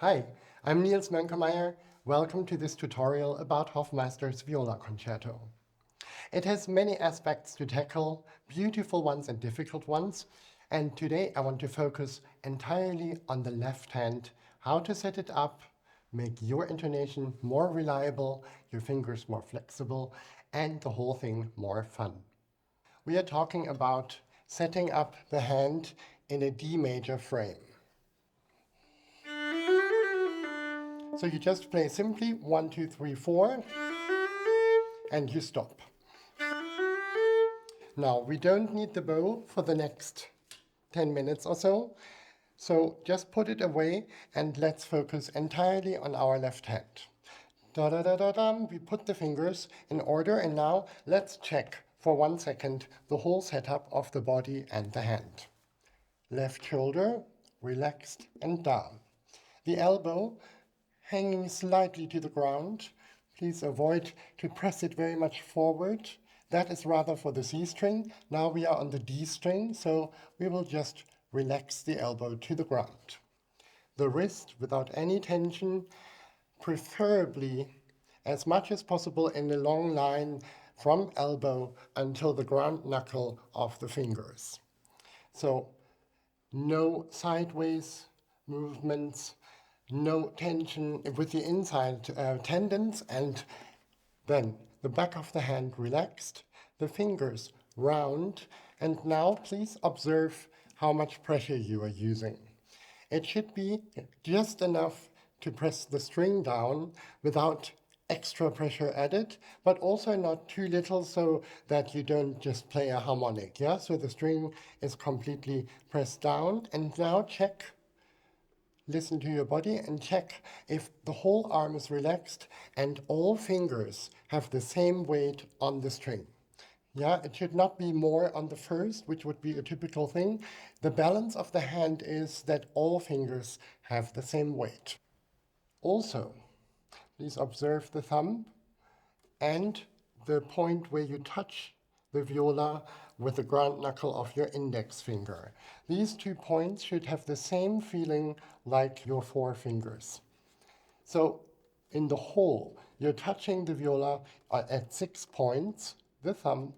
Hi, I'm Nils Mönkemeyer. Welcome to this tutorial about Hoffmeister's Viola Concerto. It has many aspects to tackle, beautiful ones and difficult ones, and today I want to focus entirely on the left hand, how to set it up, make your intonation more reliable, your fingers more flexible, and the whole thing more fun. We are talking about setting up the hand in a D major frame. So you just play simply 1, 2, 3, 4, and you stop. Now, we don't need the bow for the next 10 minutes or so. So just put it away and let's focus entirely on our left hand. Da da da da da. We put the fingers in order, and now let's check for 1 second the whole setup of the body and the hand. Left shoulder relaxed and down. The elbow hanging slightly to the ground. Please avoid to press it very much forward. That is rather for the C string. Now we are on the D string, so we will just relax the elbow to the ground. The wrist without any tension, preferably as much as possible in a long line from elbow until the ground knuckle of the fingers. So no sideways movements, no tension with the inside tendons, and then the back of the hand relaxed, the fingers round, and now please observe how much pressure you are using. It should be just enough to press the string down without extra pressure added, but also not too little so that you don't just play a harmonic, yeah? So the string is completely pressed down, and now check. Listen to your body and check if the whole arm is relaxed and all fingers have the same weight on the string. Yeah, it should not be more on the first, which would be a typical thing. The balance of the hand is that all fingers have the same weight. Also, please observe the thumb and the point where you touch the viola with the ground knuckle of your index finger. These 2 points should have the same feeling like your 4 fingers. So in the whole, you're touching the viola at 6 points, the thumb,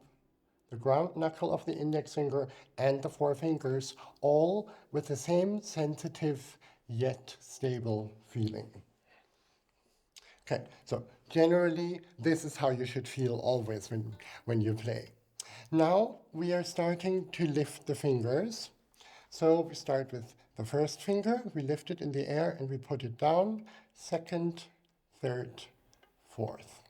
the ground knuckle of the index finger, and the 4 fingers, all with the same sensitive yet stable feeling. Okay, so generally, this is how you should feel always when you play. Now we are starting to lift the fingers. So we start with the first finger, we lift it in the air and we put it down, second, third, fourth.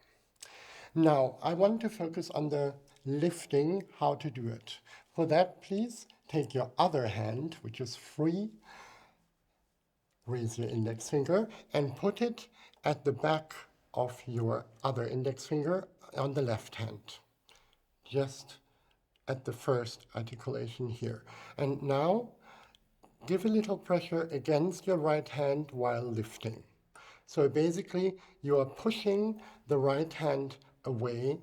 Now I want to focus on the lifting, how to do it. For that, please take your other hand, which is free, raise your index finger and put it at the back of your other index finger on the left hand, just at the first articulation here. And now give a little pressure against your right hand while lifting. So basically you are pushing the right hand away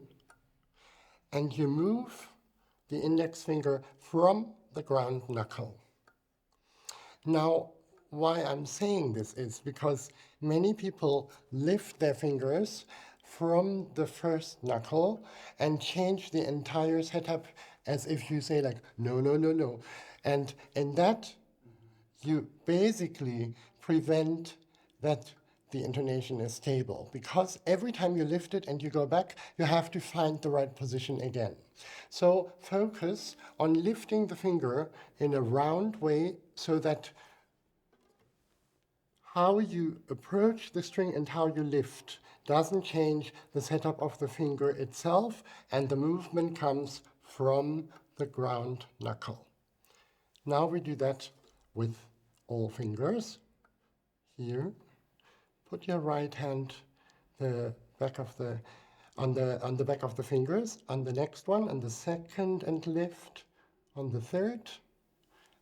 and you move the index finger from the ground knuckle. Now, why I'm saying this is because many people lift their fingers from the first knuckle and change the entire setup as if you say like, no, no, no, no. And in that, you basically prevent that the intonation is stable, because every time you lift it and you go back, you have to find the right position again. So focus on lifting the finger in a round way so that how you approach the string and how you lift doesn't change the setup of the finger itself, and the movement comes from the ground knuckle. Now we do that with all fingers. Here, put your right hand the back of the on the back of the fingers on the next one, and the second, and lift on the third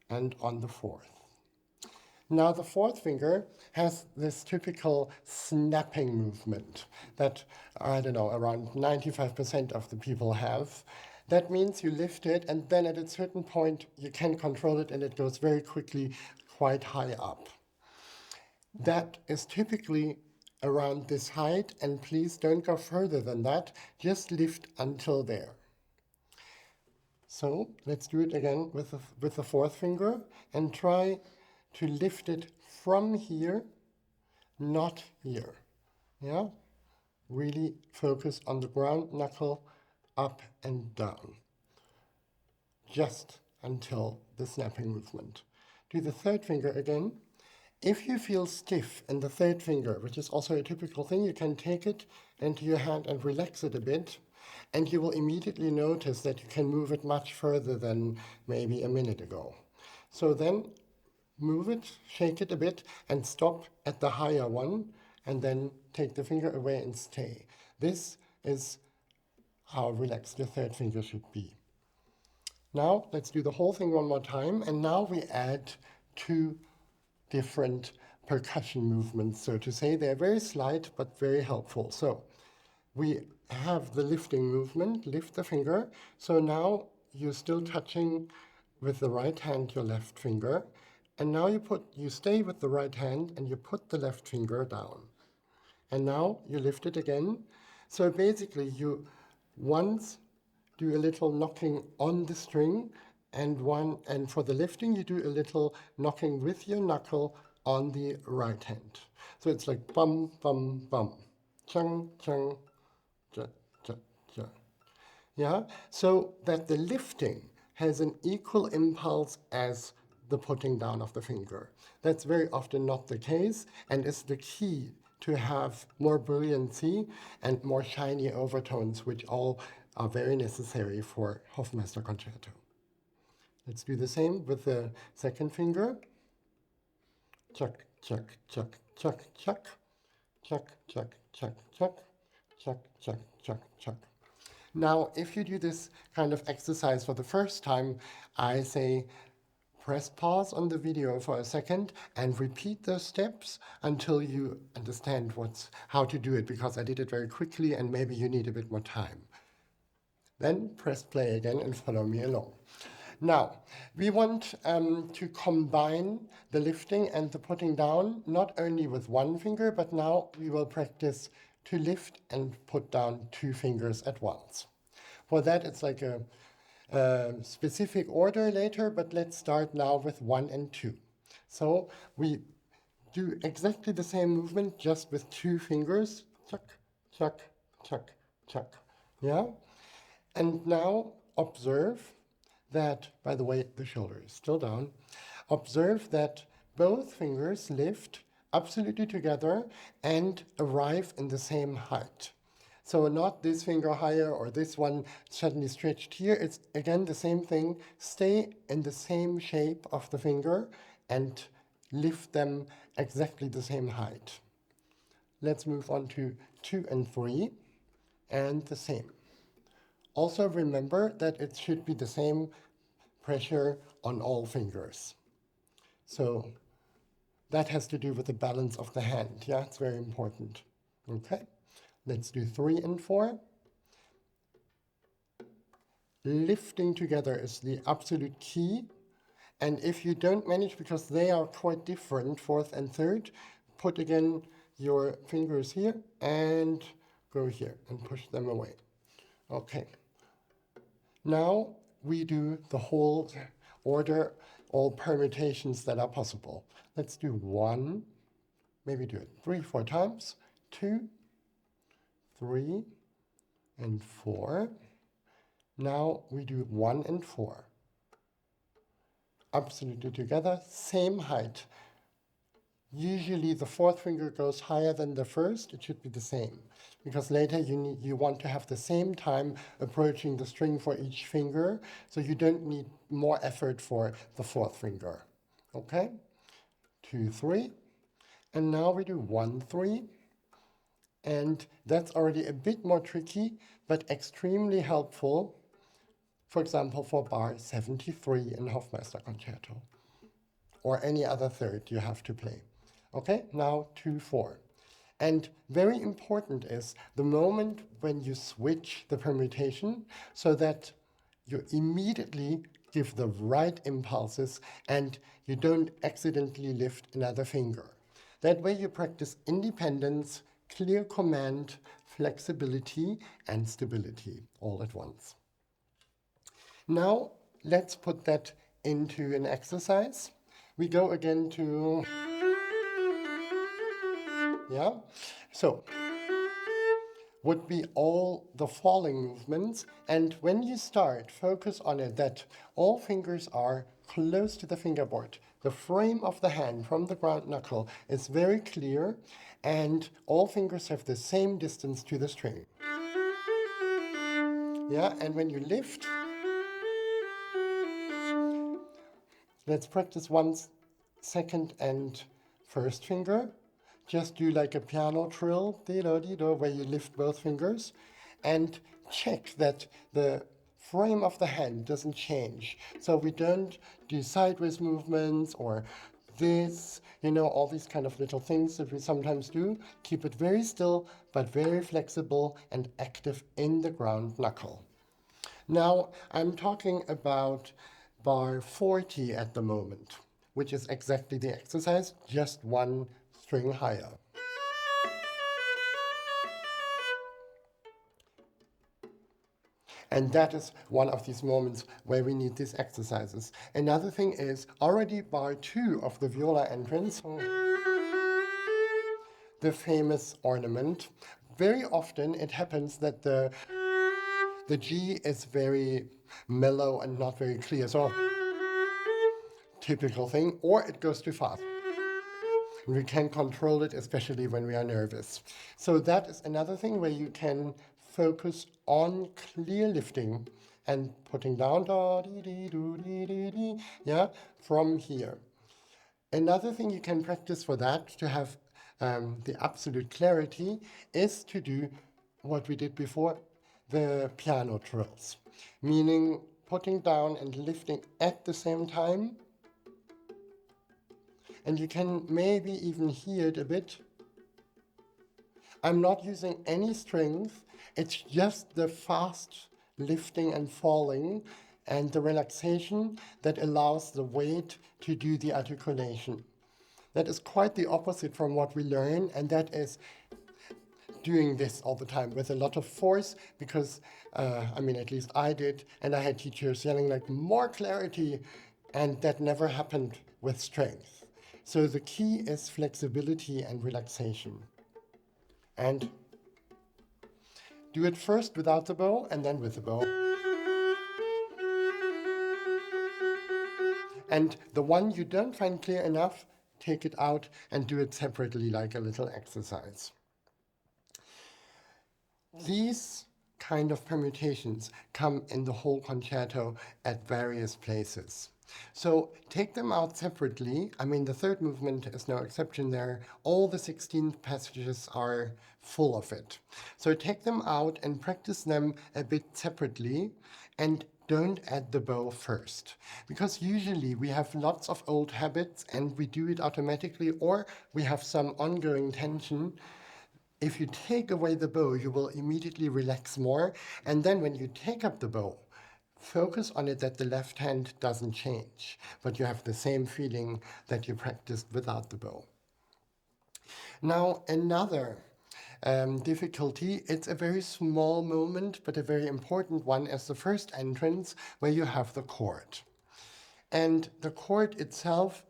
and on the fourth. Now the fourth finger has this typical snapping movement that, I don't know, around 95% of the people have. That means you lift it and then at a certain point you can control it and it goes very quickly quite high up. That is typically around this height, and please don't go further than that. Just lift until there. So let's do it again with the fourth finger and try to lift it from here, not here. Yeah? Really focus on the ground knuckle, up and down, just until the snapping movement. Do the third finger again. If you feel stiff in the third finger, which is also a typical thing, you can take it into your hand and relax it a bit, and you will immediately notice that you can move it much further than maybe a minute ago. So then move it, shake it a bit, and stop at the higher one, and then take the finger away and stay. This is how relaxed your third finger should be. Now let's do the whole thing one more time, and now we add 2 different percussion movements, so to say. They're very slight but very helpful. So we have the lifting movement, lift the finger. So now you're still touching with the right hand your left finger, and now you stay with the right hand and you put the left finger down. And now you lift it again. So basically you once do a little knocking on the string, and for the lifting you do a little knocking with your knuckle on the right hand. So it's like bum, bum, bum, chung, chung, cha, cha, cha. Yeah, so that the lifting has an equal impulse as the putting down of the finger. That's very often not the case, and is the key to have more brilliancy and more shiny overtones, which all are very necessary for Hoffmeister concerto. Let's do the same with the second finger. Chuck, chuck, chuck, chuck, chuck, chuck, chuck, chuck, chuck, chuck, chuck, chuck, chuck. Now, if you do this kind of exercise for the first time, I say press pause on the video for a second and repeat those steps until you understand how to do it, because I did it very quickly and maybe you need a bit more time. Then press play again and follow me along. Now, we want to combine the lifting and the putting down, not only with one finger, but now we will practice to lift and put down 2 fingers at once. For that, it's like a specific order later, but let's start now with 1 and 2. So we do exactly the same movement, just with 2 fingers. Chuck, chuck, chuck, chuck. Yeah? And now observe that, by the way, the shoulder is still down. Observe that both fingers lift absolutely together and arrive in the same height. So not this finger higher or this one suddenly stretched here. It's again the same thing. Stay in the same shape of the finger and lift them exactly the same height. Let's move on to 2 and 3, and the same. Also remember that it should be the same pressure on all fingers. So that has to do with the balance of the hand. Yeah, it's very important. Okay, let's do 3 and 4. Lifting together is the absolute key. And if you don't manage, because they are quite different, 4th and 3rd, put again your fingers here and go here and push them away. Okay. Now we do the whole order, all permutations that are possible. Let's do 1, maybe do it 3, 4 times, 2, 3, and 4. Now we do 1 and 4. Absolutely together, same height. Usually the 4th finger goes higher than the 1st. It should be the same, because later you want to have the same time approaching the string for each finger, so you don't need more effort for the 4th finger. Okay? 2, 3. And now we do 1, 3. And that's already a bit more tricky, but extremely helpful. For example, for bar 73 in Hoffmeister concerto, or any other third you have to play. Okay, now 2, 4. And very important is the moment when you switch the permutation, so that you immediately give the right impulses and you don't accidentally lift another finger. That way you practice independence, clear command, flexibility, and stability all at once. Now, let's put that into an exercise. We go again to, yeah? So, would be all the falling movements, and when you start, focus on it that all fingers are close to the fingerboard. The frame of the hand from the ground knuckle is very clear, and all fingers have the same distance to the string. Yeah, and when you lift, let's practice once, second and first finger. Just do like a piano trill, dee-do, where you lift both fingers, and check that the frame of the hand doesn't change. So we don't do sideways movements or this, all these kind of little things that we sometimes do. Keep it very still, but very flexible and active in the ground knuckle. Now, I'm talking about bar 40 at the moment, which is exactly the exercise, just one string higher. And that is one of these moments where we need these exercises. Another thing is already bar 2 of the viola entrance, the famous ornament. Very often it happens that the G is very mellow and not very clear. So typical thing, or it goes too fast. We can control it, especially when we are nervous. So that is another thing where you can focus on clear lifting and putting down, yeah, from here. Another thing you can practice for that, to have the absolute clarity, is to do what we did before, the piano trills, meaning putting down and lifting at the same time. And you can maybe even hear it a bit. I'm not using any strength. It's just the fast lifting and falling and the relaxation that allows the weight to do the articulation. That is quite the opposite from what we learn, and that is doing this all the time with a lot of force, because, at least I did, and I had teachers yelling like, more clarity, and that never happened with strength. So the key is flexibility and relaxation. And do it first without the bow and then with the bow. And the one you don't find clear enough, take it out and do it separately like a little exercise. These kind of permutations come in the whole concerto at various places. So take them out separately. The third movement is no exception there. All the 16 passages are full of it. So take them out and practice them a bit separately, and don't add the bow first. Because usually we have lots of old habits and we do it automatically, or we have some ongoing tension. If you take away the bow, you will immediately relax more. And then when you take up the bow, focus on it that the left hand doesn't change, but you have the same feeling that you practiced without the bow. Now, another difficulty, it's a very small moment, but a very important one, as the first entrance, where you have the chord. And the chord itself,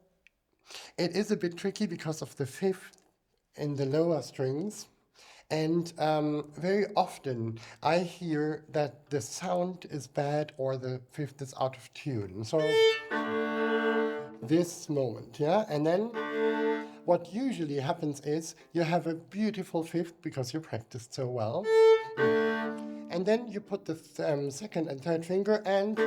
it is a bit tricky because of the fifth in the lower strings. And very often I hear that the sound is bad or the fifth is out of tune. So this moment, yeah? And then what usually happens is you have a beautiful fifth because you practiced so well. And then you put the second and third finger and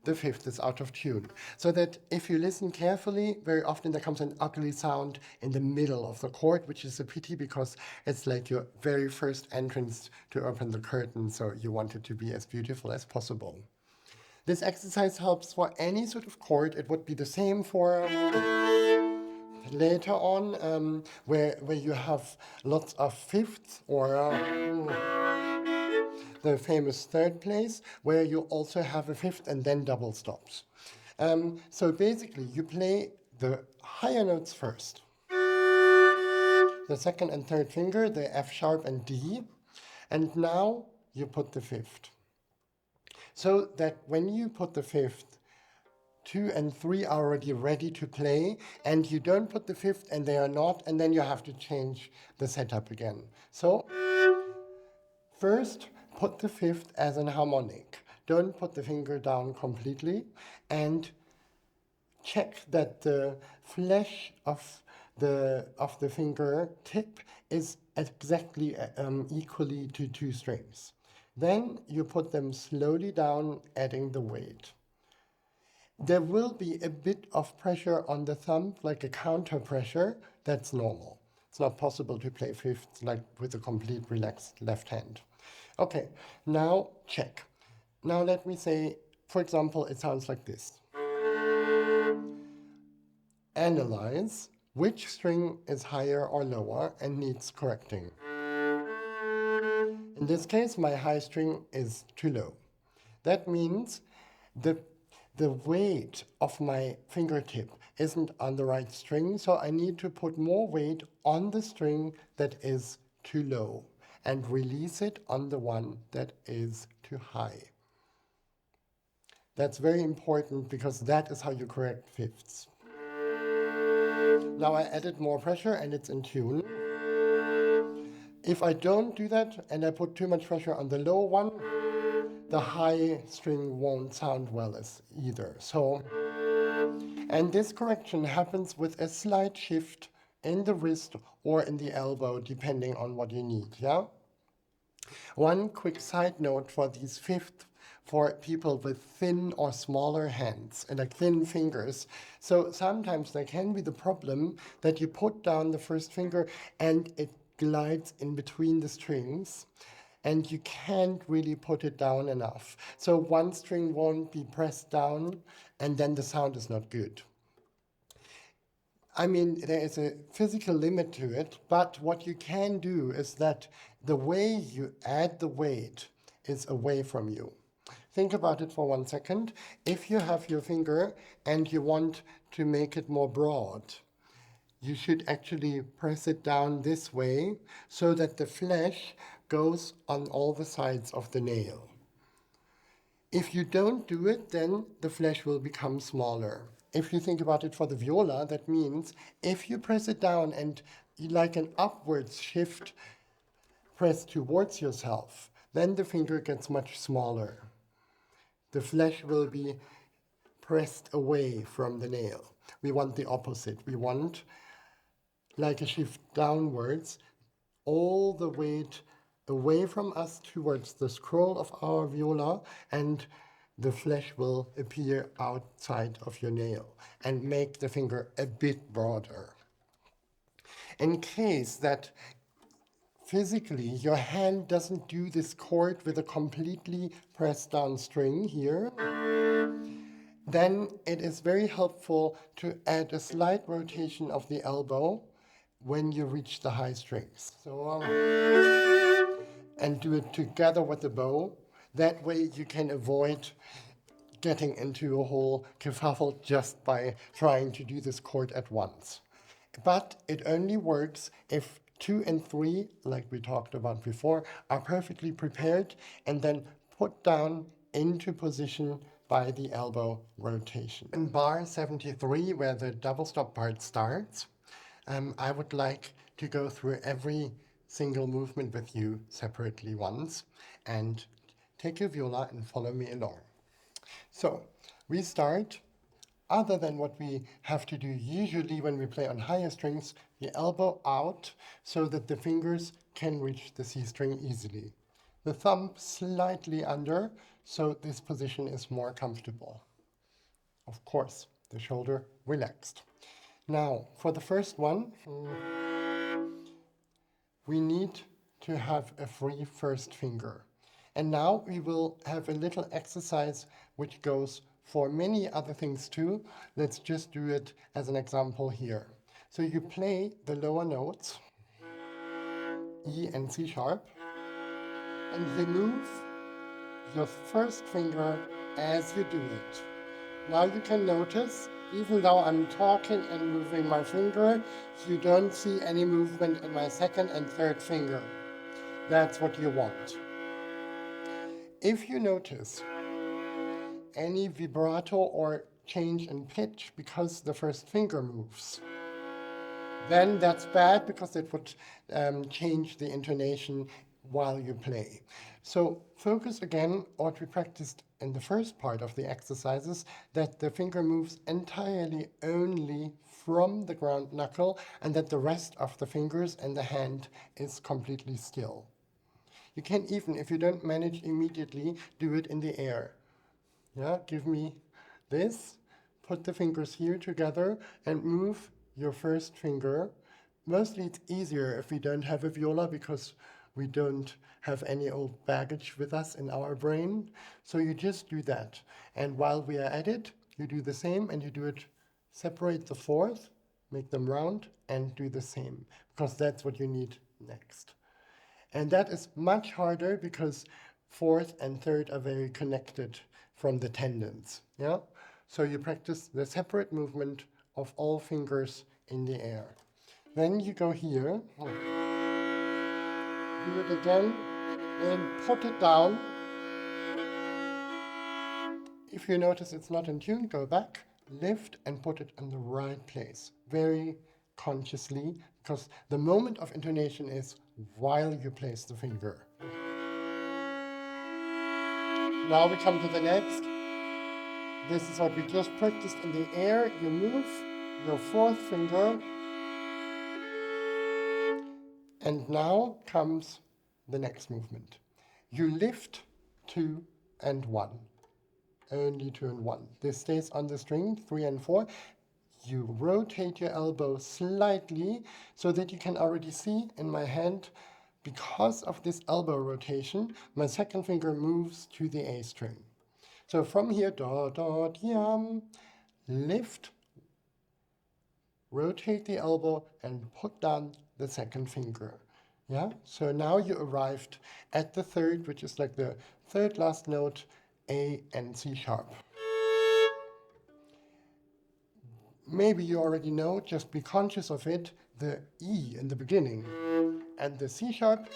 the fifth is out of tune. So that if you listen carefully, very often there comes an ugly sound in the middle of the chord, which is a pity because it's like your very first entrance to open the curtain, so you want it to be as beautiful as possible. This exercise helps for any sort of chord. It would be the same for later on, where you have lots of fifths, or the famous third place, where you also have a fifth and then double stops. So basically, you play the higher notes first. the second and third finger, the F sharp and D, and now you put the fifth. So that when you put the fifth, 2 and 3 are already ready to play, and you don't put the fifth and they are not, and then you have to change the setup again. So first, put the fifth as an harmonic. Don't put the finger down completely, and check that the flesh of the finger tip is exactly equally to 2 strings. Then you put them slowly down, adding the weight. There will be a bit of pressure on the thumb, like a counter pressure. That's normal. It's not possible to play fifths like with a complete relaxed left hand. Okay, now check. Now let me say, for example, it sounds like this. Analyze which string is higher or lower and needs correcting. In this case, my high string is too low. That means the weight of my fingertip isn't on the right string, so I need to put more weight on the string that is too low and release it on the one that is too high. That's very important because that is how you correct fifths. Now I added more pressure and it's in tune. If I don't do that and I put too much pressure on the low one, the high string won't sound well as either. And this correction happens with a slight shift in the wrist or in the elbow, depending on what you need, yeah? One quick side note for these fifths for people with thin or smaller hands and like thin fingers. So sometimes there can be the problem that you put down the first finger and it glides in between the strings and you can't really put it down enough. So one string won't be pressed down and then the sound is not good. I mean, there is a physical limit to it, but what you can do is that the way you add the weight is away from you. Think about it for 1 second. If you have your finger and you want to make it more broad, you should actually press it down this way so that the flesh goes on all the sides of the nail. If you don't do it, then the flesh will become smaller. If you think about it for the viola, that means if you press it down and like an upwards shift, press towards yourself, then the finger gets much smaller. The flesh will be pressed away from the nail. We want the opposite. We want like a shift downwards, all the weight away from us towards the scroll of our viola, and the flesh will appear outside of your nail and make the finger a bit broader. In case that physically your hand doesn't do this chord with a completely pressed down string here, then it is very helpful to add a slight rotation of the elbow when you reach the high strings. So, and do it together with the bow. That way you can avoid getting into a whole kerfuffle just by trying to do this chord at once. But it only works if 2 and 3, like we talked about before, are perfectly prepared and then put down into position by the elbow rotation. In bar 73, where the double stop part starts, I would like to go through every single movement with you separately once and take your viola and follow me along. So we start, other than what we have to do usually when we play on higher strings, the elbow out so that the fingers can reach the C string easily. The thumb slightly under, so this position is more comfortable. Of course, the shoulder relaxed. Now, for the first one, we need to have a free first finger. And now we will have a little exercise which goes for many other things too. Let's just do it as an example here. So you play the lower notes, E and C sharp, and you move your first finger as you do it. Now you can notice Even though I'm talking and moving my finger, you don't see any movement in my second and third finger. That's what you want. If you notice any vibrato or change in pitch because the first finger moves, then that's bad because it would change the intonation while you play. So focus again what we practiced in the first part of the exercises, that the finger moves entirely only from the ground knuckle and that the rest of the fingers and the hand is completely still. You can even, if you don't manage immediately, do it in the air. Yeah, give me this, put the fingers here together and move your first finger. Mostly it's easier if we don't have a viola because we don't have any old baggage with us in our brain. So you just do that. And while we are at it, you do the same and you do it, separate the fourth, make them round and do the same because that's what you need next. And that is much harder because fourth and third are very connected from the tendons. Yeah? So you practice the separate movement of all fingers in the air. Then you go here, do it again, and put it down. If you notice it's not in tune, go back, lift and put it in the right place, very consciously, because the moment of intonation is while you place the finger. Now we come to the next. This is what we just practiced in the air. You move your fourth finger. And now comes the next movement. You lift 2 and 1. Only 2 and 1. This stays on the string, 3 and 4. You rotate your elbow slightly so that you can already see in my hand, because of this elbow rotation, my second finger moves to the A string. So from here, da, da, yam, lift, rotate the elbow and put down the second finger. Yeah, so now you arrived at the third, which is like the third last note, A and C sharp. Maybe you already know, just be conscious of it, the E in the beginning and the C sharp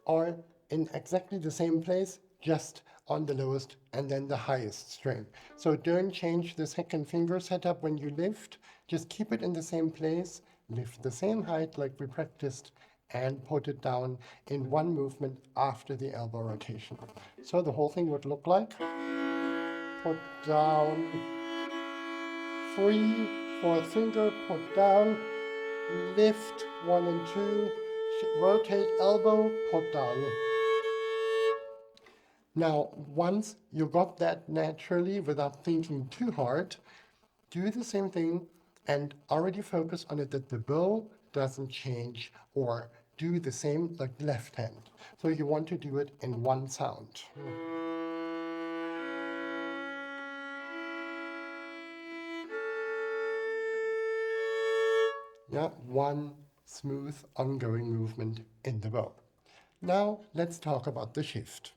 are in exactly the same place, just on the lowest and then the highest string. So don't change the second finger setup when you lift, just keep it in the same place, lift the same height like we practiced, and put it down in one movement after the elbow rotation. So the whole thing would look like, put down, 3, 4th finger, put down, lift, 1 and 2, rotate elbow, put down. Now, once you got that naturally without thinking too hard, do the same thing and already focus on it that the bow doesn't change, or do the same like the left hand. So you want to do it in one sound. Yeah, one smooth ongoing movement in the bow. Now let's talk about the shift.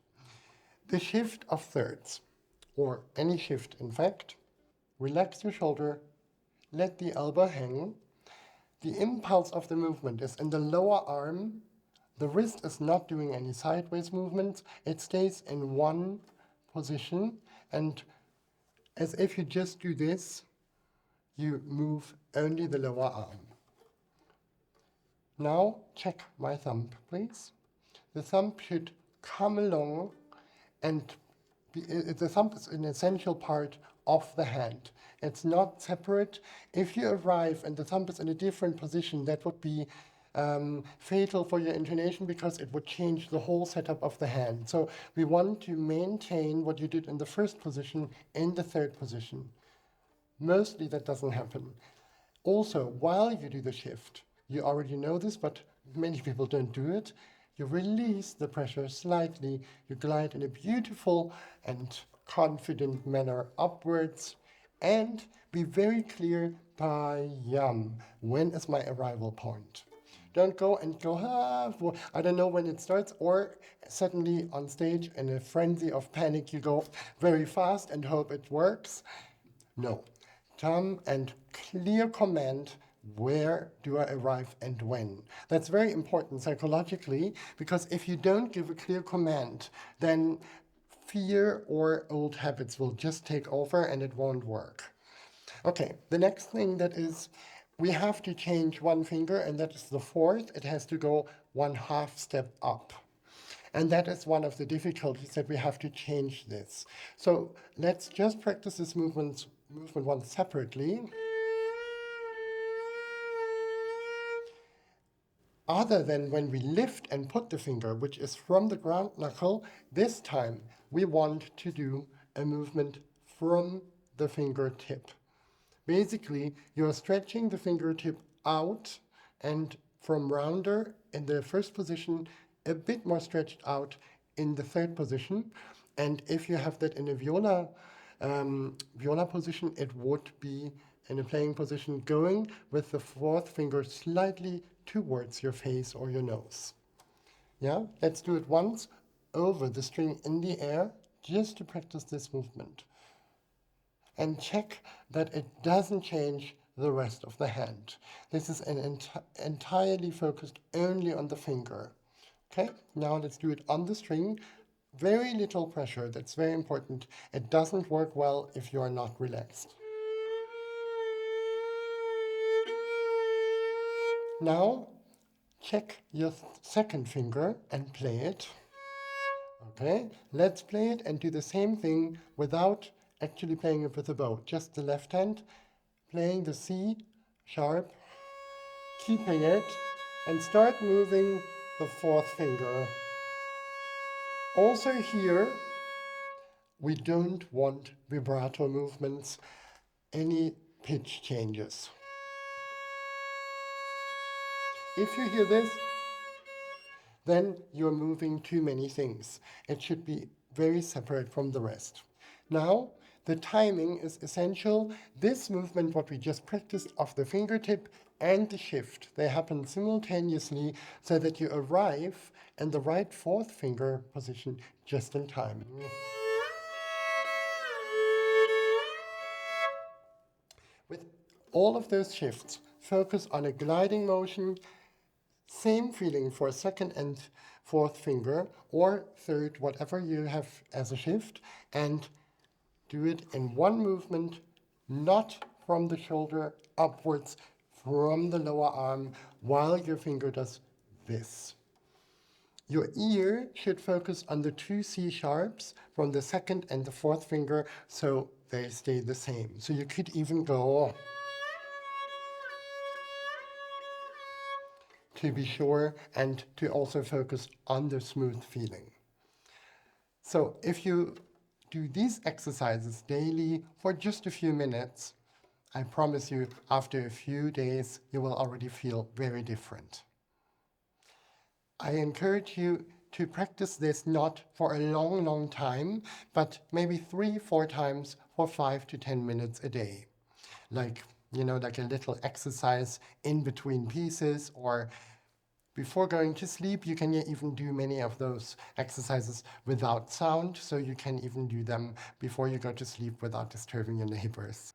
The shift of thirds, or any shift in fact, relax your shoulder, let the elbow hang. The impulse of the movement is in the lower arm. The wrist is not doing any sideways movements. It stays in one position, and as if you just do this, you move only the lower arm. Now check my thumb, please. The thumb should come along, and the thumb is an essential part of the hand. It's not separate. If you arrive and the thumb is in a different position, that would be fatal for your intonation because it would change the whole setup of the hand. So we want to maintain what you did in the first position in the third position. Mostly that doesn't happen. Also, while you do the shift, you already know this, but many people don't do it, you release the pressure slightly, you glide in a beautiful and confident manner upwards, and be very clear by yam. When is my arrival point? Don't go and go, I don't know when it starts, or suddenly on stage in a frenzy of panic you go very fast and hope it works. No. thumb and clear command, where do I arrive and when. That's very important psychologically, because if you don't give a clear command, then fear or old habits will just take over and it won't work. Okay, the next thing that is, we have to change one finger, and that is the fourth. It has to go 1/2 step up. And that is one of the difficulties, that we have to change this. So let's just practice this movement once separately. Other than when we lift and put the finger, which is from the ground knuckle, this time we want to do a movement from the fingertip. Basically, you're stretching the fingertip out, and from rounder in the first position, a bit more stretched out in the third position. And if you have that in a viola position, it would be in a playing position going with the fourth finger slightly towards your face or your nose. Yeah, let's do it once over the string in the air, just to practice this movement. And check that it doesn't change the rest of the hand. This is an entirely focused only on the finger. Okay, now let's do it on the string. Very little pressure, that's very important. It doesn't work well if you are not relaxed. Now, check your second finger and play it. Okay, let's play it and do the same thing without actually playing it with the bow. Just the left hand, playing the C sharp, keeping it, and start moving the fourth finger. Also here, we don't want vibrato movements, any pitch changes. If you hear this, then you're moving too many things. It should be very separate from the rest. Now, the timing is essential. This movement, what we just practiced of the fingertip and the shift, they happen simultaneously so that you arrive in the right fourth finger position just in time. With all of those shifts, focus on a gliding motion. Same feeling for second and fourth finger, or third, whatever you have as a shift, and do it in one movement, not from the shoulder upwards, from the lower arm, while your finger does this. Your ear should focus on the two C sharps from the second and the fourth finger, so they stay the same. So you could even go to be sure, and to also focus on the smooth feeling. So if you do these exercises daily for just a few minutes, I promise you, after a few days, you will already feel very different. I encourage you to practice this not for a long, long time, but maybe 3-4 times for 5 to 10 minutes a day. Like a little exercise in between pieces, or before going to sleep. You can even do many of those exercises without sound, so you can even do them before you go to sleep without disturbing your neighbors.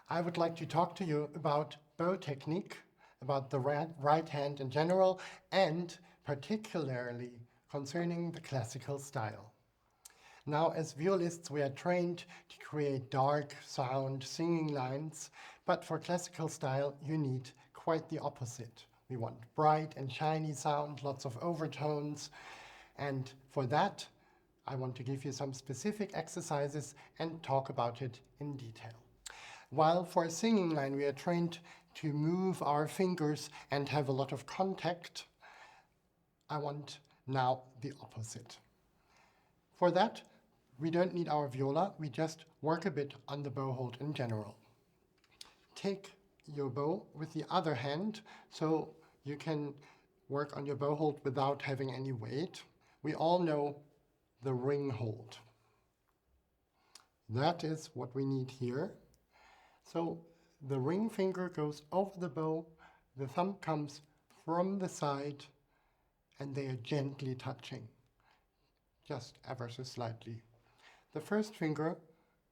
I would like to talk to you about bow technique, about the right hand in general, and particularly concerning the classical style. Now, as violists, we are trained to create dark sound singing lines, but for classical style, you need quite the opposite. We want bright and shiny sound, lots of overtones, and for that, I want to give you some specific exercises and talk about it in detail. While for a singing line, we are trained to move our fingers and have a lot of contact, I want now the opposite. For that, we don't need our viola, we just work a bit on the bow hold in general. Take your bow with the other hand, so you can work on your bow hold without having any weight. We all know the ring hold. That is what we need here. So the ring finger goes over the bow, The thumb comes from the side and they are gently touching, just ever so slightly. The first finger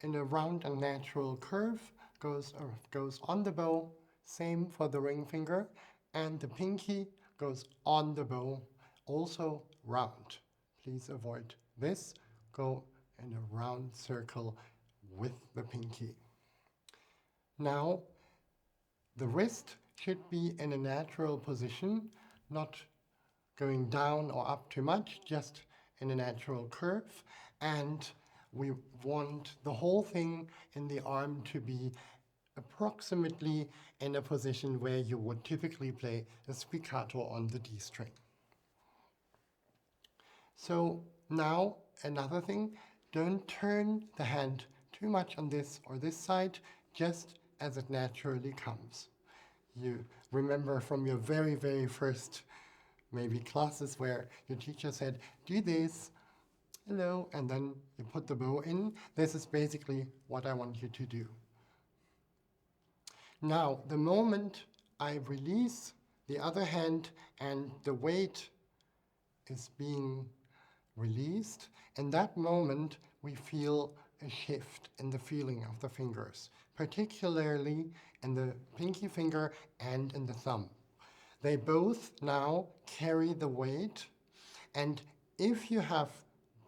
in a round and natural curve goes on the bow, same for the ring finger, and the pinky goes on the bow, also round. Please avoid this. Go in a round circle with the pinky. Now, the wrist should be in a natural position, not going down or up too much, just in a natural curve. And we want the whole thing in the arm to be approximately in a position where you would typically play a spiccato on the D string. So now another thing, don't turn the hand too much on this or this side, just as it naturally comes. You remember from your very, very first maybe classes where your teacher said, do this, hello, and then you put the bow in. This is basically what I want you to do. Now, the moment I release the other hand and the weight is being released, in that moment we feel a shift in the feeling of the fingers, particularly in the pinky finger and in the thumb. They both now carry the weight, and if you have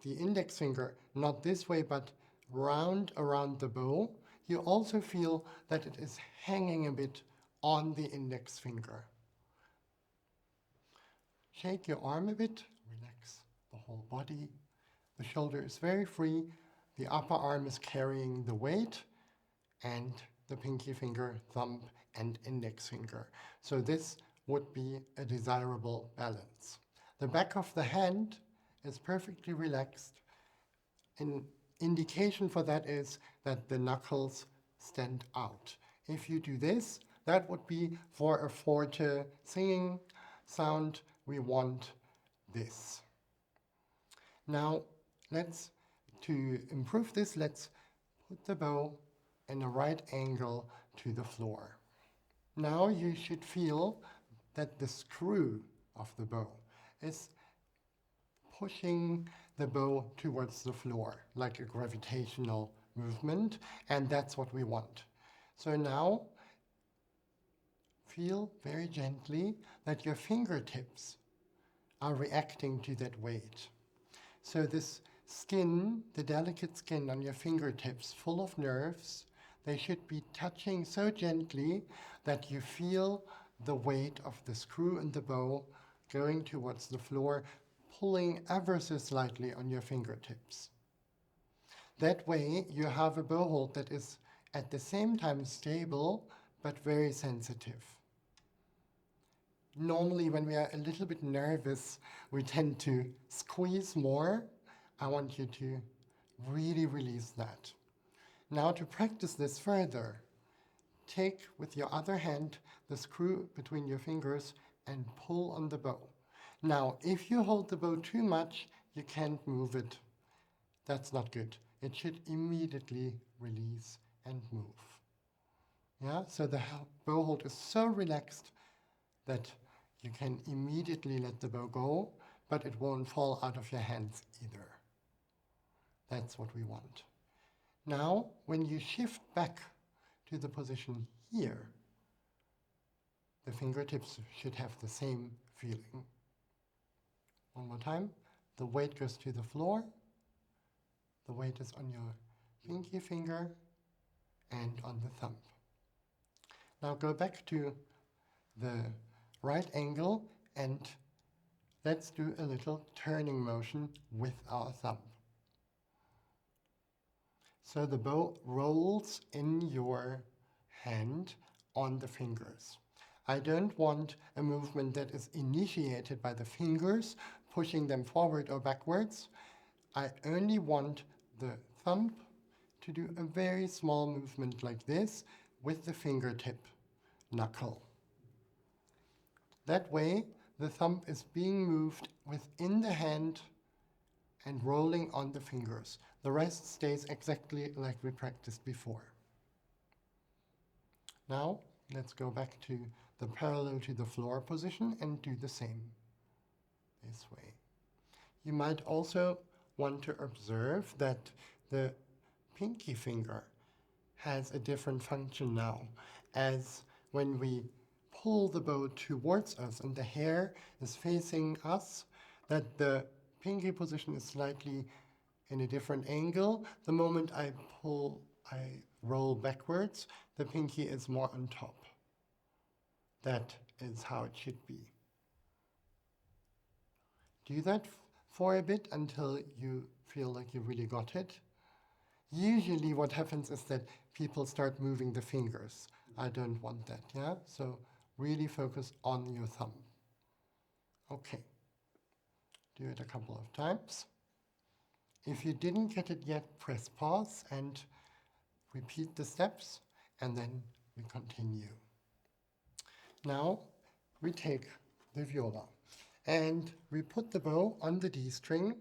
the index finger not this way but round around the bow, you also feel that it is hanging a bit on the index finger. Shake your arm a bit, relax the whole body. The shoulder is very free, the upper arm is carrying the weight, and the pinky finger, thumb, and index finger. So this would be a desirable balance. The back of the hand is perfectly relaxed. An indication for that is that the knuckles stand out. If you do this, that would be for a forte singing sound, we want this. Now, to improve this, let's put the bow in a right angle to the floor. Now you should feel that the screw of the bow is pushing the bow towards the floor, like a gravitational movement, and that's what we want. So now, feel very gently that your fingertips are reacting to that weight. So this skin, the delicate skin on your fingertips, full of nerves, they should be touching so gently that you feel the weight of the screw and the bow going towards the floor, pulling ever so slightly on your fingertips. That way you have a bow hold that is at the same time stable but very sensitive. Normally when we are a little bit nervous, we tend to squeeze more. I want you to really release that. Now to practice this further, take with your other hand the screw between your fingers and pull on the bow. Now, if you hold the bow too much, you can't move it. That's not good. It should immediately release and move. Yeah, so the bow hold is so relaxed that you can immediately let the bow go, but it won't fall out of your hands either. That's what we want. Now, when you shift back to the position here, the fingertips should have the same feeling. One more time. The weight goes to the floor. The weight is on your pinky finger and on the thumb. Now go back to the right angle and let's do a little turning motion with our thumb. So the bow rolls in your hand on the fingers. I don't want a movement that is initiated by the fingers, pushing them forward or backwards. I only want the thumb to do a very small movement like this with the fingertip knuckle. That way, the thumb is being moved within the hand and rolling on the fingers. The rest stays exactly like we practiced before. Now, Let's go back to the parallel to the floor position and do the same this way. You might also want to observe that the pinky finger has a different function now, as when we pull the bow towards us and the hair is facing us, that the pinky position is slightly in a different angle. The moment I roll backwards, the pinky is more on top. That is how it should be. Do that for a bit until you feel like you really got it. Usually what happens is that people start moving the fingers. I don't want that, yeah? So really focus on your thumb. Okay. Do it a couple of times. If you didn't get it yet, press pause and repeat the steps, and then we continue. Now we take the viola and we put the bow on the D string,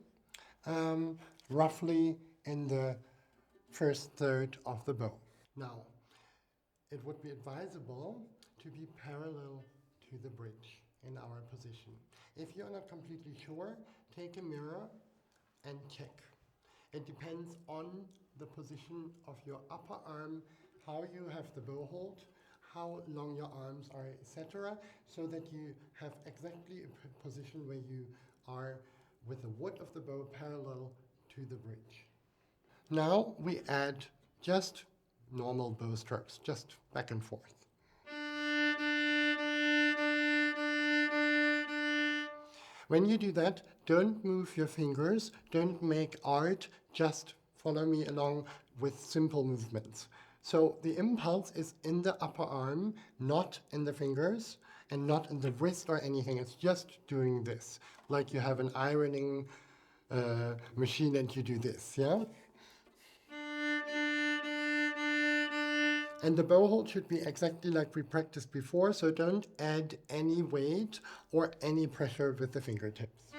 roughly in the first third of the bow. Now, it would be advisable to be parallel to the bridge in our position. If you're not completely sure, take a mirror and check. It depends on the position of your upper arm, how you have the bow hold, how long your arms are, etc., so that you have exactly a position where you are with the wood of the bow parallel to the bridge. Now we add just normal bow strokes, just back and forth. When you do that, don't move your fingers, don't make art, just follow me along with simple movements. So the impulse is in the upper arm, not in the fingers, and not in the wrist or anything. It's just doing this, like you have an ironing machine and you do this, yeah? And the bow hold should be exactly like we practiced before, so don't add any weight or any pressure with the fingertips.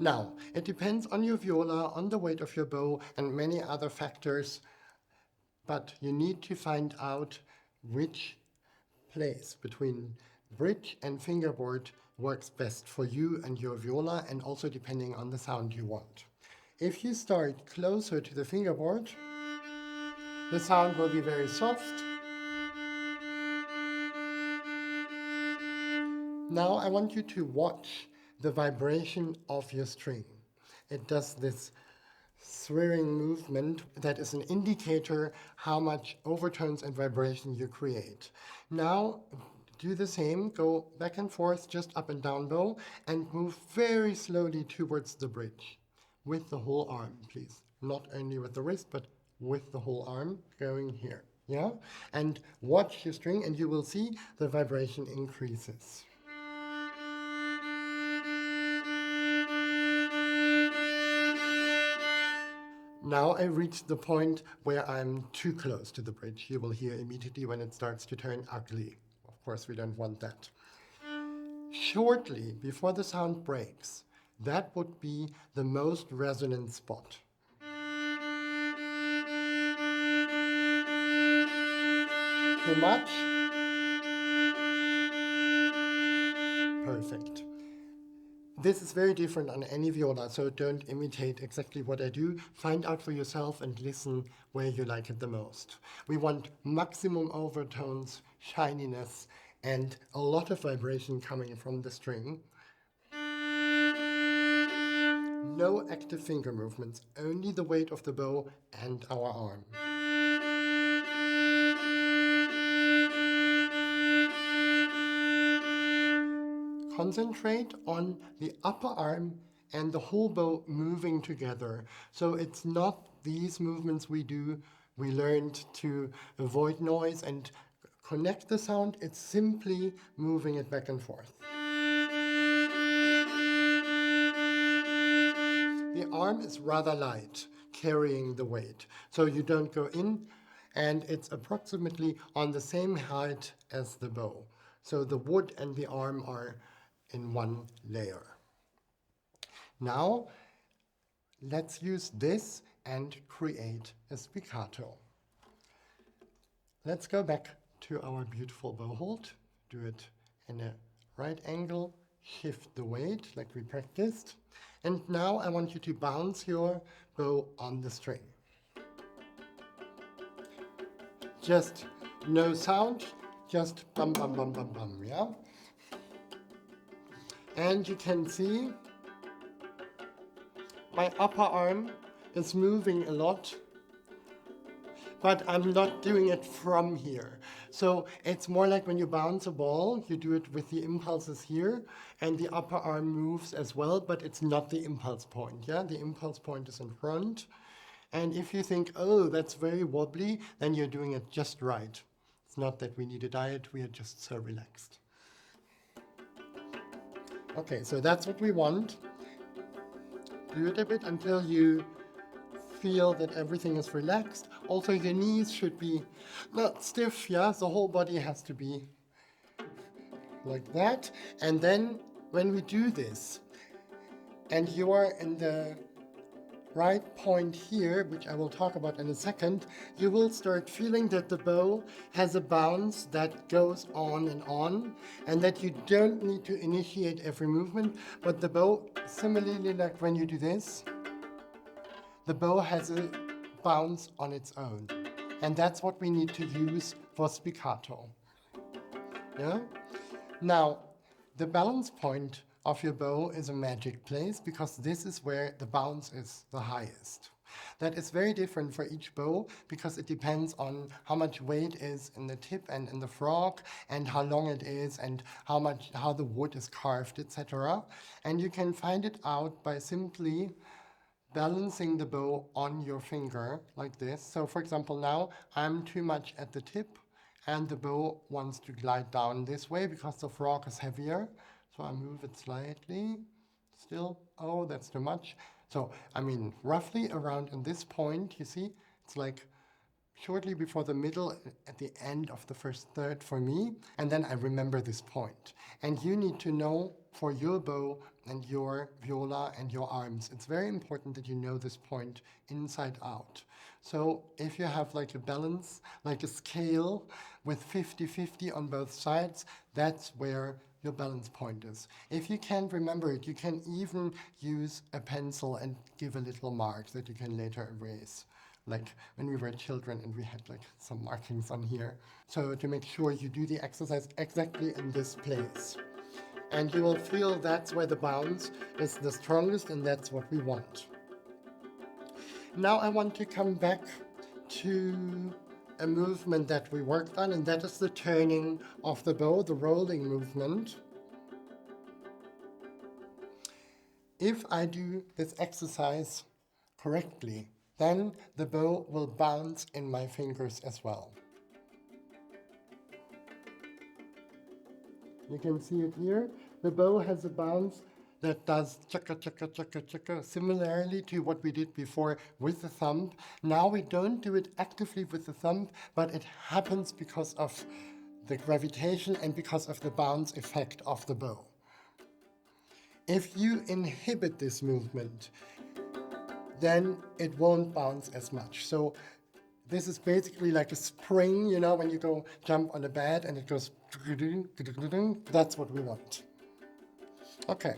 Now, it depends on your viola, on the weight of your bow, and many other factors, but you need to find out which place between bridge and fingerboard works best for you and your viola, and also depending on the sound you want. If you start closer to the fingerboard, the sound will be very soft. Now I want you to watch the vibration of your string. It does this swirling movement that is an indicator how much overtones and vibration you create. Now do the same, go back and forth, just up and down bow, and move very slowly towards the bridge with the whole arm, please. Not only with the wrist, but with the whole arm going here. Yeah? And watch your string and you will see the vibration increases. Now I reached the point where I'm too close to the bridge. You will hear immediately when it starts to turn ugly. Of course, we don't want that. Shortly before the sound breaks, that would be the most resonant spot. Too much? Perfect. This is very different on any viola, so don't imitate exactly what I do. Find out for yourself and listen where you like it the most. We want maximum overtones, shininess, and a lot of vibration coming from the string. No active finger movements, only the weight of the bow and our arm. Concentrate on the upper arm and the whole bow moving together. So it's not these movements we do. We learned to avoid noise and connect the sound. It's simply moving it back and forth. The arm is rather light, carrying the weight. So you don't go in, and it's approximately on the same height as the bow. So the wood and the arm are in one layer. Now, let's use this and create a spiccato. let's go back to our beautiful bow hold. Do it in a right angle, shift the weight like we practiced. And now I want you to bounce your bow on the string. Just no sound, just bum bum bum bum bum, yeah? And you can see my upper arm is moving a lot, but I'm not doing it from here. So it's more like when you bounce a ball, you do it with the impulses here, and the upper arm moves as well, but it's not the impulse point, yeah? The impulse point is in front. And if you think, oh, that's very wobbly, then you're doing it just right. It's not that we need a diet, we are just so relaxed. Okay, so that's what we want. Do it a bit until you feel that everything is relaxed. Also, your knees should be not stiff, yeah? The whole body has to be like that. And then when we do this, and you are in the right point here, which I will talk about in a second, you will start feeling that the bow has a bounce that goes on, and that you don't need to initiate every movement, but the bow, similarly like when you do this, the bow has a bounce on its own. And that's what we need to use for spiccato. Yeah? Now, the balance point of your bow is a magic place because this is where the bounce is the highest. That is very different for each bow because it depends on how much weight is in the tip and in the frog and how long it is and how the wood is carved, etc. And you can find it out by simply balancing the bow on your finger like this. So for example, now I'm too much at the tip and the bow wants to glide down this way because the frog is heavier. So I move it slightly, still, oh, that's too much. So, I mean, roughly around in this point, you see, it's like shortly before the middle, at the end of the first third for me, and then I remember this point. And you need to know for your bow and your viola and your arms, it's very important that you know this point inside out. So if you have like a balance, like a scale with 50-50 on both sides, that's where your balance point is. If you can't remember it, you can even use a pencil and give a little mark that you can later erase. Like when we were children and we had like some markings on here. So to make sure you do the exercise exactly in this place. And you will feel that's where the bounce is the strongest and that's what we want. Now I want to come back to a movement that we worked on, and that is the turning of the bow, the rolling movement. If I do this exercise correctly, then the bow will bounce in my fingers as well. You can see it here. The bow has a bounce that does chaka chaka chaka chaka, similarly to what we did before with the thumb. Now we don't do it actively with the thumb, but it happens because of the gravitation and because of the bounce effect of the bow. If you inhibit this movement, then it won't bounce as much. So this is basically like a spring, you know, when you go jump on a bed and it goes, that's what we want. Okay,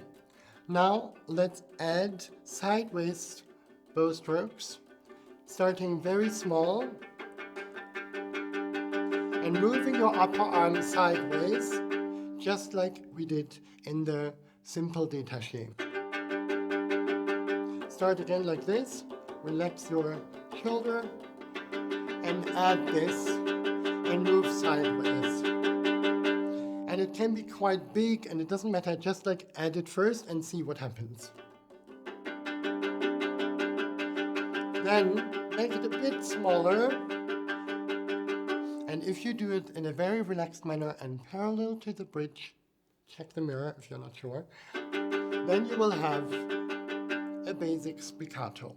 now let's add sideways bow strokes, starting very small and moving your upper arm sideways, just like we did in the simple détaché. Start again like this, relax your shoulder and add this and move sideways. And it can be quite big and it doesn't matter, just like add it first and see what happens. Then make it a bit smaller. And if you do it in a very relaxed manner and parallel to the bridge, check the mirror if you're not sure, then you will have a basic spiccato.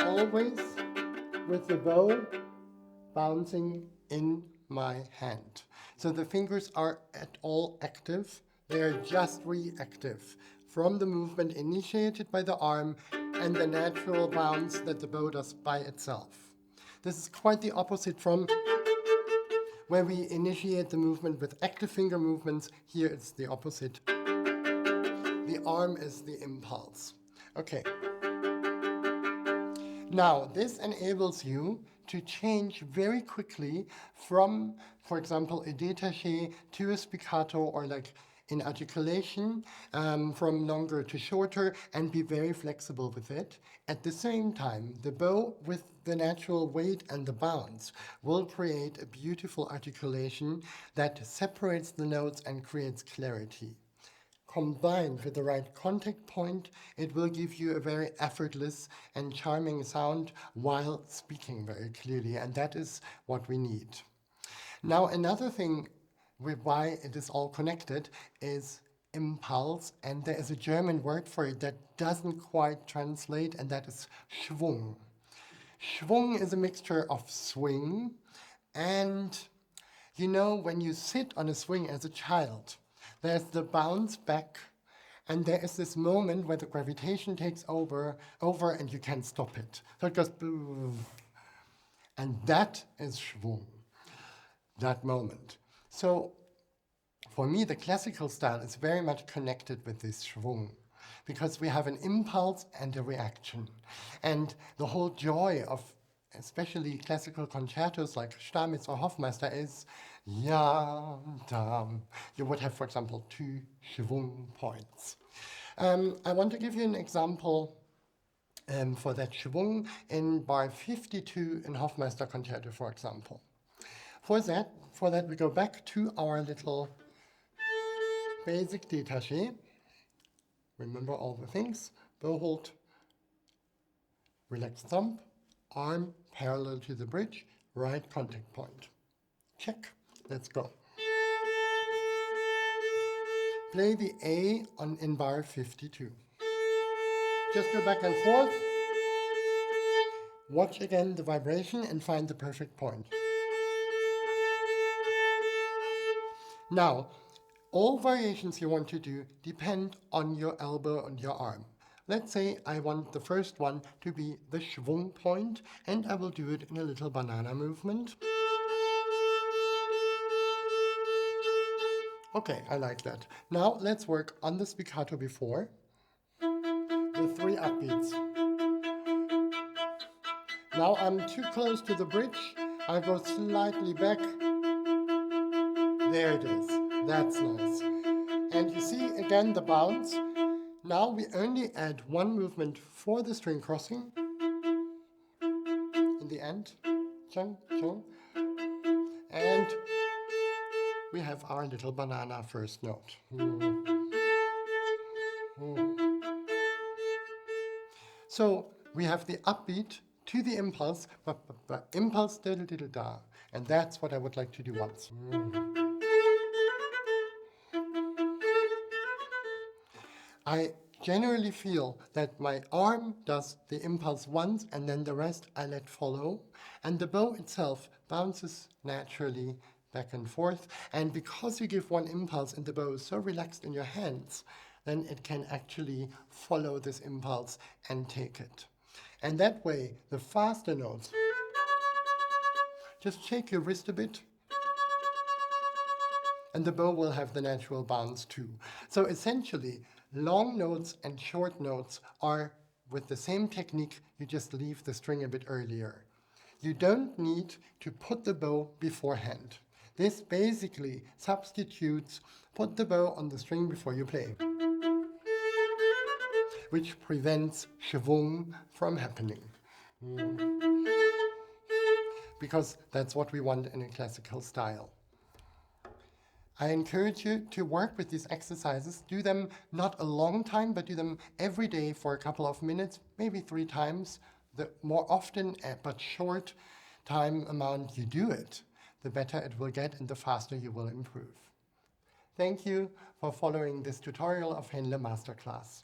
Always with the bow bouncing in my hand. So the fingers are at all active, they are just reactive from the movement initiated by the arm and the natural bounce that the bow does by itself. This is quite the opposite from where we initiate the movement with active finger movements. Here it's the opposite. The arm is the impulse. Okay. Now, this enables you to change very quickly from, for example, a détaché to a spiccato, or like in articulation, from longer to shorter, and be very flexible with it. At the same time, the bow with the natural weight and the bounce will create a beautiful articulation that separates the notes and creates clarity. Combined with the right contact point, it will give you a very effortless and charming sound while speaking very clearly, and that is what we need. Now, another thing with why it is all connected is impulse, and there is a German word for it that doesn't quite translate, and that is Schwung. Schwung is a mixture of swing and, you know, when you sit on a swing as a child, there's the bounce back, and there is this moment where the gravitation takes over and you can't stop it. So it goes boom. And that is Schwung, that moment. So for me, the classical style is very much connected with this Schwung, because we have an impulse and a reaction. And the whole joy of especially classical concertos like Stamitz or Hoffmeister is, ja, dam. You would have, for example, 2 Schwung points. I want to give you an example for that Schwung in bar 52 in Hoffmeister Concerto, for example. For that we go back to our little basic détaché. Remember all the things: bow hold, relaxed thumb, arm parallel to the bridge, right contact point. Check. Let's go. Play the A in bar 52. Just go back and forth. Watch again the vibration and find the perfect point. Now, all variations you want to do depend on your elbow and your arm. Let's say I want the first one to be the Schwung point, and I will do it in a little banana movement. Okay, I like that. Now let's work on the spiccato before, with 3 upbeats. Now I'm too close to the bridge. I go slightly back. There it is. That's nice. And you see again the bounce. Now we only add 1 movement for the string crossing. In the end. Chung, chung. And we have our little banana first note. So we have the upbeat to the impulse, impulse da da da da da. And that's what I would like to do once. I generally feel that my arm does the impulse once and then the rest I let follow, and the bow itself bounces naturally back and forth, and because you give 1 impulse and the bow is so relaxed in your hands, then it can actually follow this impulse and take it. And that way, the faster notes, just shake your wrist a bit, and the bow will have the natural bounce too. So essentially, long notes and short notes are with the same technique, you just leave the string a bit earlier. You don't need to put the bow beforehand. This basically substitutes put the bow on the string before you play, which prevents Schwung from happening. Because that's what we want in a classical style. I encourage you to work with these exercises. Do them not a long time, but do them every day for a couple of minutes, maybe 3 times. The more often but short time amount you do it, the better it will get and the faster you will improve. Thank you for following this tutorial of Händle Masterclass.